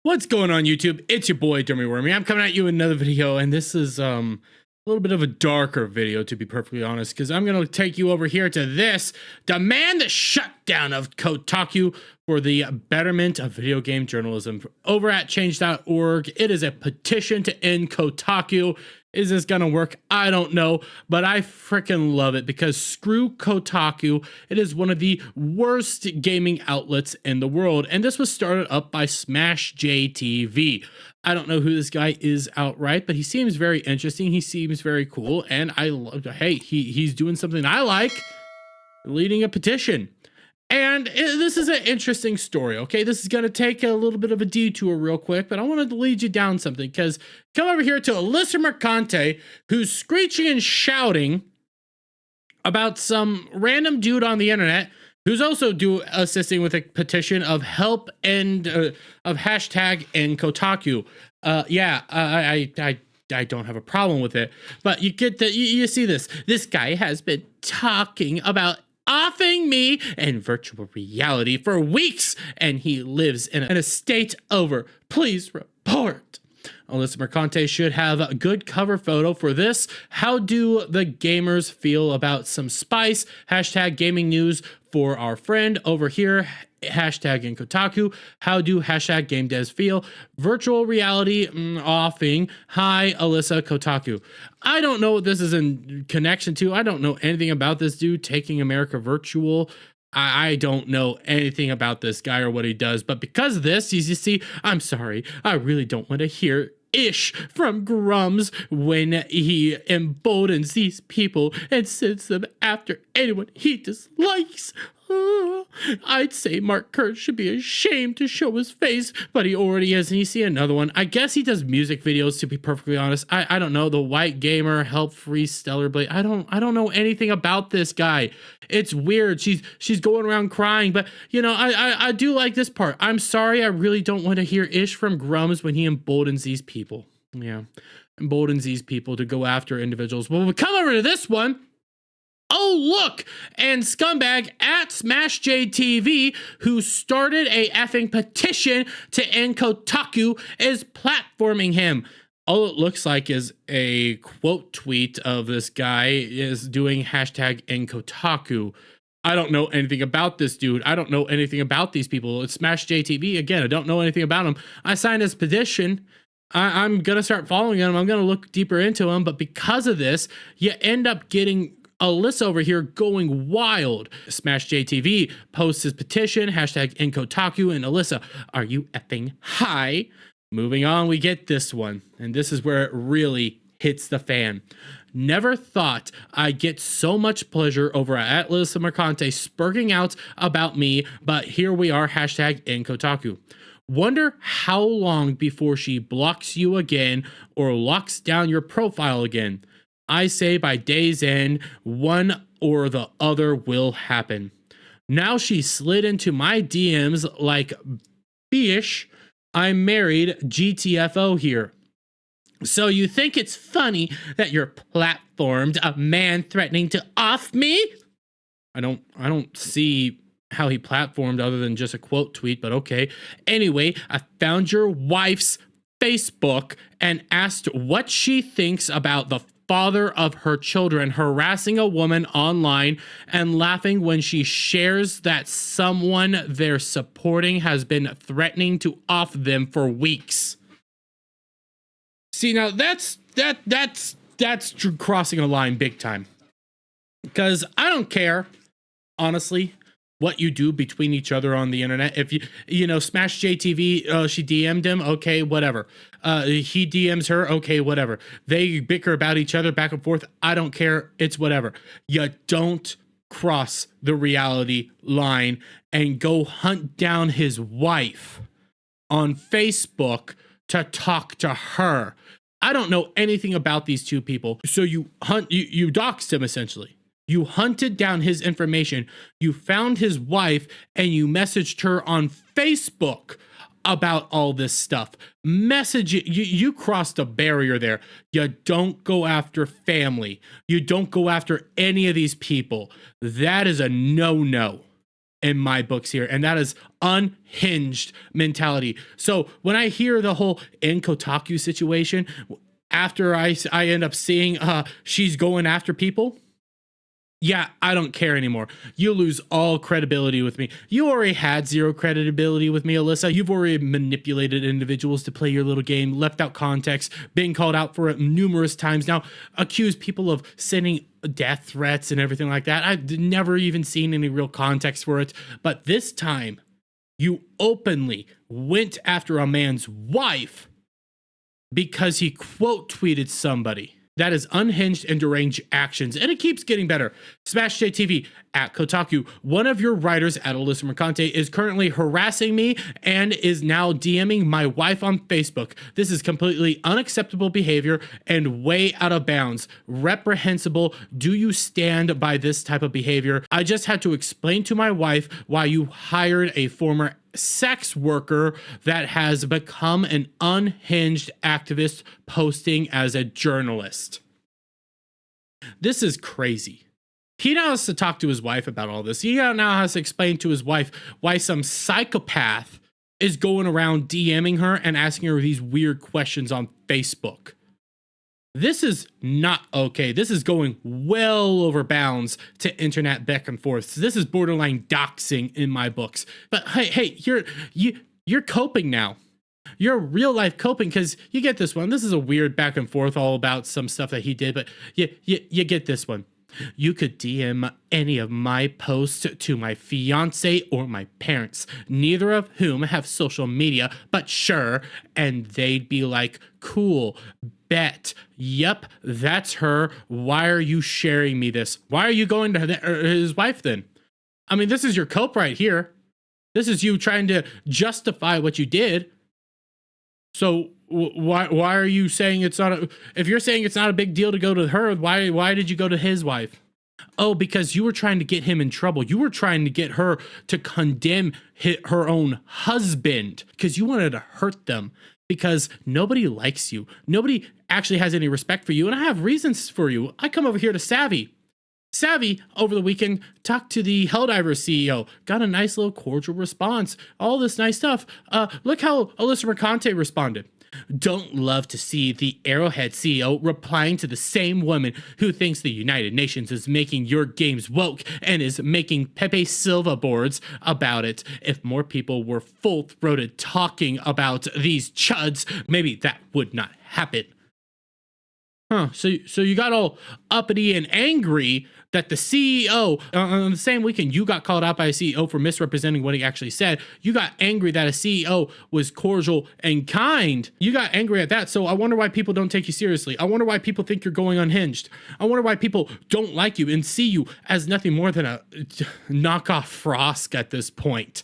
What's going on, YouTube? It's your boy Dummy Wormy. I'm coming at you with another video, and this is a little bit of a darker video, to be perfectly honest, because I'm gonna take you over here to this: demand the shutdown of CoCo for the betterment of video game journalism. Over at change.org, it is a petition to end CoCo. Is this gonna work? I don't know, but I freaking love it because screw CoCo. It is one of the worst gaming outlets in the world, and this was started up by Smash JTV. I don't know who this guy is outright, but he seems very interesting. He seems very cool, and I love. Hey, he's doing something I like, leading a petition. And this is an interesting story, okay? This is going to take a little bit of a detour real quick, but I wanted to lead you down something, because come over here to Alyssa Mercante, who's screeching and shouting about some random dude on the internet who's also assisting with a petition of help and of hashtag end CoCo. I don't have a problem with it, but you get the you see this. This guy has been talking about offing me in virtual reality for weeks, and he lives in a state over. Please report. Alyssa Mercante should have a good cover photo for this. How do the gamers feel about some spice? Hashtag gaming news for our friend over here. Hashtag in CoCo. How do hashtag game devs feel? Virtual reality offing. Hi, Alyssa CoCo. I don't know what this is in connection to. I don't know anything about this dude taking America virtual. I don't know anything about this guy or what he does, but because of this, you see, I'm sorry, I really don't want to hear ish from Grums when he emboldens these people and sends them after anyone he dislikes. I'd say Mark Kurtz should be ashamed to show his face, but he already is. And you see another one. I guess he does music videos, to be perfectly honest. I don't know. The White Gamer, Help Free Stellar Blade. I don't know anything about this guy. It's weird. She's going around crying, but you know, I do like this part. I'm sorry, I really don't want to hear ish from Grums when he emboldens these people. Yeah, emboldens these people to go after individuals. Well, we come over to this one. Oh, look, and scumbag at Smash JTV, who started a effing petition to end CoCo, is platforming him. All it looks like is a quote tweet of this guy is doing hashtag end CoCo. I don't know anything about this dude. I don't know anything about these people. It's Smash JTV. Again, I don't know anything about him. I signed his petition. I'm going to start following him. I'm going to look deeper into him. But because of this, you end up getting Alyssa over here going wild. Smash JTV posts his petition, hashtag end CoCo, and Alyssa, are you effing high? Moving on, we get this one, and this is where it really hits the fan. Never thought I'd get so much pleasure over at Alyssa Mercante spurting out about me, but here we are, hashtag end CoCo. Wonder how long before she blocks you again or locks down your profile again. I say by day's end, one or the other will happen. Now she slid into my DMs like, bish, I'm married, GTFO here. So you think it's funny that you're platformed a man threatening to off me? I don't see how he platformed other than just a quote tweet, but okay. Anyway, I found your wife's Facebook and asked what she thinks about the father of her children harassing a woman online and laughing when she shares that someone they're supporting has been threatening to off them for weeks. See, now that's crossing a line big time. Because I don't care, honestly, what you do between each other on the internet. If you know, Smash JTV, she DM'd him, okay, whatever. He DMs her, okay, whatever. They bicker about each other back and forth. I don't care. It's whatever. You don't cross the reality line and go hunt down his wife on Facebook to talk to her. I don't know anything about these two people. So you doxed him, essentially. You hunted down his information, you found his wife, and you messaged her on Facebook about all this stuff. You crossed a barrier there. You don't go after family. You don't go after any of these people. That is a no-no. in my books here, and that is unhinged mentality. So when I hear the whole in Kotaku situation, after I end up seeing she's going after people, yeah, I don't care anymore. You lose all credibility with me. You already had zero credibility with me, Alyssa. You've already manipulated individuals to play your little game, left out context, being called out for it numerous times. Now, accused people of sending death threats and everything like that. I've never even seen any real context for it. But this time, you openly went after a man's wife because he quote tweeted somebody. That is unhinged and deranged actions, and it keeps getting better. Smash J TV at Kotaku. One of your writers at Alyssa Mercante is currently harassing me and is now DMing my wife on Facebook. This is completely unacceptable behavior and way out of bounds. Reprehensible. Do you stand by this type of behavior? I just had to explain to my wife why you hired a former sex worker that has become an unhinged activist posting as a journalist. This is crazy. He now has to talk to his wife about all this. He now has to explain to his wife why some psychopath is going around DMing her and asking her these weird questions on Facebook. This is not okay. This is going well over bounds to internet back and forth. This is borderline doxing in my books. But hey, you're coping now. You're real life coping because you get this one. This is a weird back and forth all about some stuff that he did, but you get this one. You could DM any of my posts to my fiance or my parents, neither of whom have social media, but sure, and they'd be like, cool, bet, yep, that's her. Why are you sharing me this? Why are you going to his wife then? I mean, this is your cope right here. This is you trying to justify what you did. So why are you saying it's not if you're saying it's not a big deal to go to her, why did you go to his wife? Oh, because you were trying to get him in trouble. You were trying to get her to condemn her own husband because you wanted to hurt them because nobody likes you. Nobody actually has any respect for you. And I have reasons for you. I come over here to Savvy. Savvy, over the weekend, talked to the Helldiver CEO, got a nice little cordial response, all this nice stuff. Look how Alyssa Mercante responded. Don't love to see the Arrowhead CEO replying to the same woman who thinks the United Nations is making your games woke and is making Pepe Silva boards about it. If more people were full-throated talking about these chuds, maybe that would not happen. Huh, so you got all uppity and angry that the CEO, on the same weekend, you got called out by a CEO for misrepresenting what he actually said. You got angry that a CEO was cordial and kind. You got angry at that. So I wonder why people don't take you seriously. I wonder why people think you're going unhinged. I wonder why people don't like you and see you as nothing more than a knockoff Frosk at this point.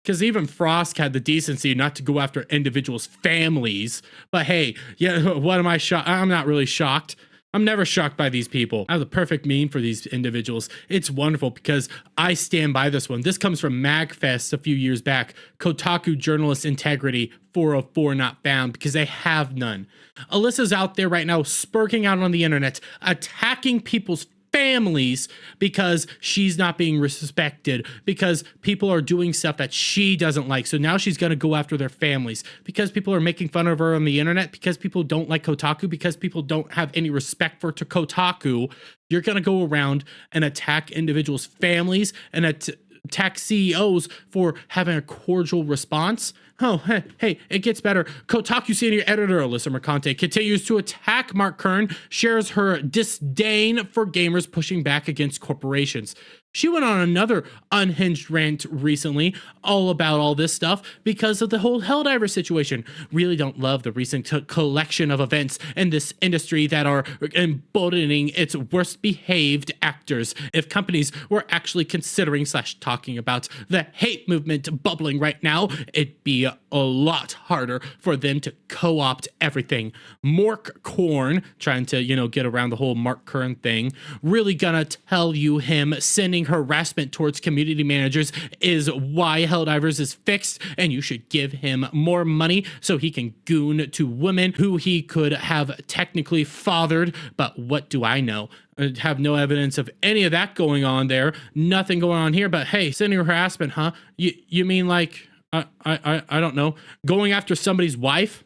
Because even Frost had the decency not to go after individuals' families. But hey, yeah, what am I shocked? I'm not really shocked. I'm never shocked by these people. I have the perfect meme for these individuals. It's wonderful because I stand by this one. This comes from MagFest a few years back. Kotaku journalist integrity 404 not found because they have none. Alyssa's out there right now spurking out on the internet, attacking people's families because she's not being respected, because people are doing stuff that she doesn't like. So now she's going to go after their families because people are making fun of her on the internet, because people don't like Kotaku, because people don't have any respect for Kotaku. You're going to go around and attack individuals' families and attack CEOs for having a cordial response. Oh, hey, it gets better. Kotaku senior editor Alyssa Mercante continues to attack Mark Kern, shares her disdain for gamers pushing back against corporations. She went on another unhinged rant recently all about all this stuff because of the whole Helldiver situation. Really don't love the recent collection of events in this industry that are emboldening its worst behaved actors. If companies were actually considering / talking about the hate movement bubbling right now, it'd be a lot harder for them to co-opt everything. Mork Korn, trying to, get around the whole Mark Curran thing, really gonna tell you him sending harassment towards community managers is why Helldivers is fixed, and you should give him more money so he can goon to women who he could have technically fathered. But what do I know? I have no evidence of any of that going on there. Nothing going on here. But hey, sending harassment, huh? You mean like I don't know, going after somebody's wife,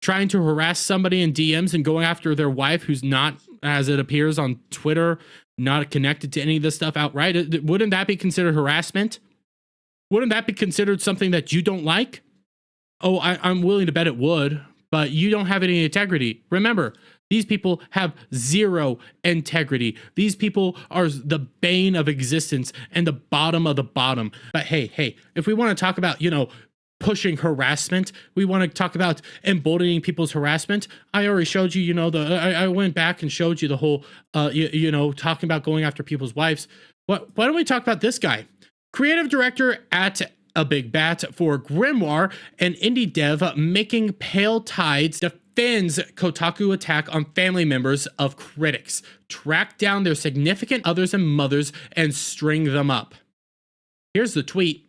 trying to harass somebody in DMs and going after their wife who's not, as it appears on Twitter, not connected to any of this stuff outright? Wouldn't that be considered harassment? Wouldn't that be considered something that you don't like? Oh, I'm willing to bet it would, but you don't have any integrity. Remember, these people have zero integrity. These people are the bane of existence and the bottom of the bottom. But hey, if we want to talk about, pushing harassment, we want to talk about emboldening people's harassment. I already showed you, I went back and showed you the whole, talking about going after people's wives. Why don't we talk about this guy? Creative director at A Big Bat for Grimoire, an indie dev making Pale Tides, defends Kotaku attack on family members of critics, track down their significant others and mothers, and string them up. Here's the tweet.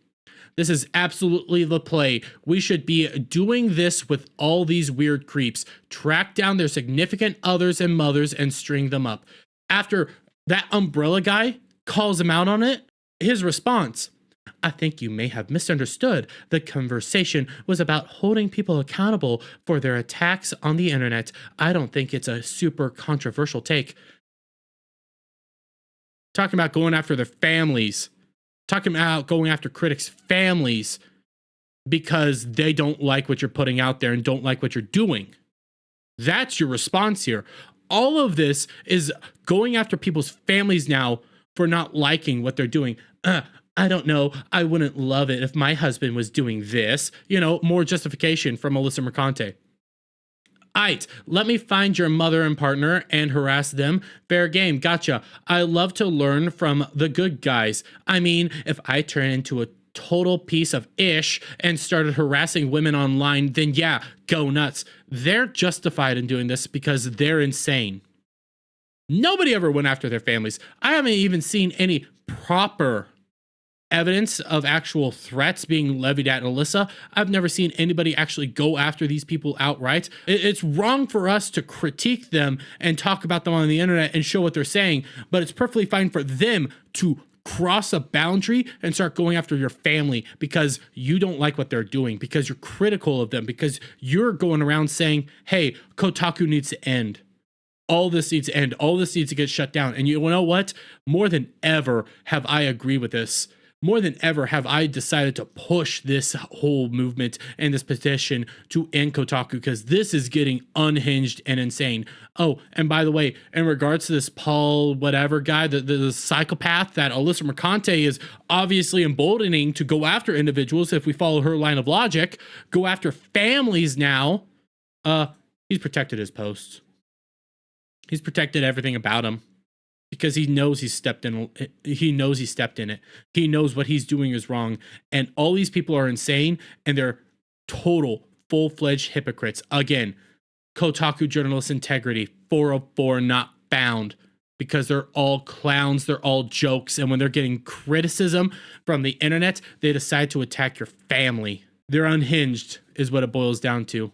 This is absolutely the play. We should be doing this with all these weird creeps. Track down their significant others and mothers and string them up. After that umbrella guy calls him out on it, his response: I think you may have misunderstood. The conversation was about holding people accountable for their attacks on the internet. I don't think it's a super controversial take. Talking about going after their families. Talking about going after critics' families because they don't like what you're putting out there and don't like what you're doing. That's your response here. All of this is going after people's families now for not liking what they're doing. I don't know. I wouldn't love it if my husband was doing this. More justification from Alyssa Mercante. Aight, let me find your mother and partner and harass them. Fair game, gotcha. I love to learn from the good guys. I mean, if I turn into a total piece of ish and started harassing women online, then yeah, go nuts. They're justified in doing this because they're insane. Nobody ever went after their families. I haven't even seen any proper evidence of actual threats being levied at Alyssa. I've never seen anybody actually go after these people outright. It's wrong for us to critique them and talk about them on the internet and show what they're saying, but it's perfectly fine for them to cross a boundary and start going after your family because you don't like what they're doing, because you're critical of them, because you're going around saying, hey, Kotaku needs to end. All this needs to end. All this needs to get shut down. And you know what? More than ever have I agreed with this. More than ever have I decided to push this whole movement and this petition to end Kotaku because this is getting unhinged and insane. Oh, and by the way, in regards to this Paul whatever guy, the psychopath that Alyssa Mercante is obviously emboldening to go after individuals, if we follow her line of logic, go after families now, he's protected his posts. He's protected everything about him. Because he knows he stepped in it. He knows what he's doing is wrong. And all these people are insane and they're total full-fledged hypocrites. Again, Kotaku journalist integrity, 404 not found. Because they're all clowns, they're all jokes. And when they're getting criticism from the internet, they decide to attack your family. They're unhinged is what it boils down to.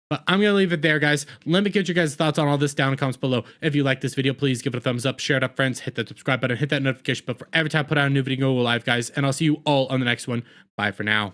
But I'm going to leave it there, guys. Let me get your guys' thoughts on all this down in the comments below. If you like this video, please give it a thumbs up, share it up, friends, hit that subscribe button, hit that notification bell for every time I put out a new video, go live, guys. And I'll see you all on the next one. Bye for now.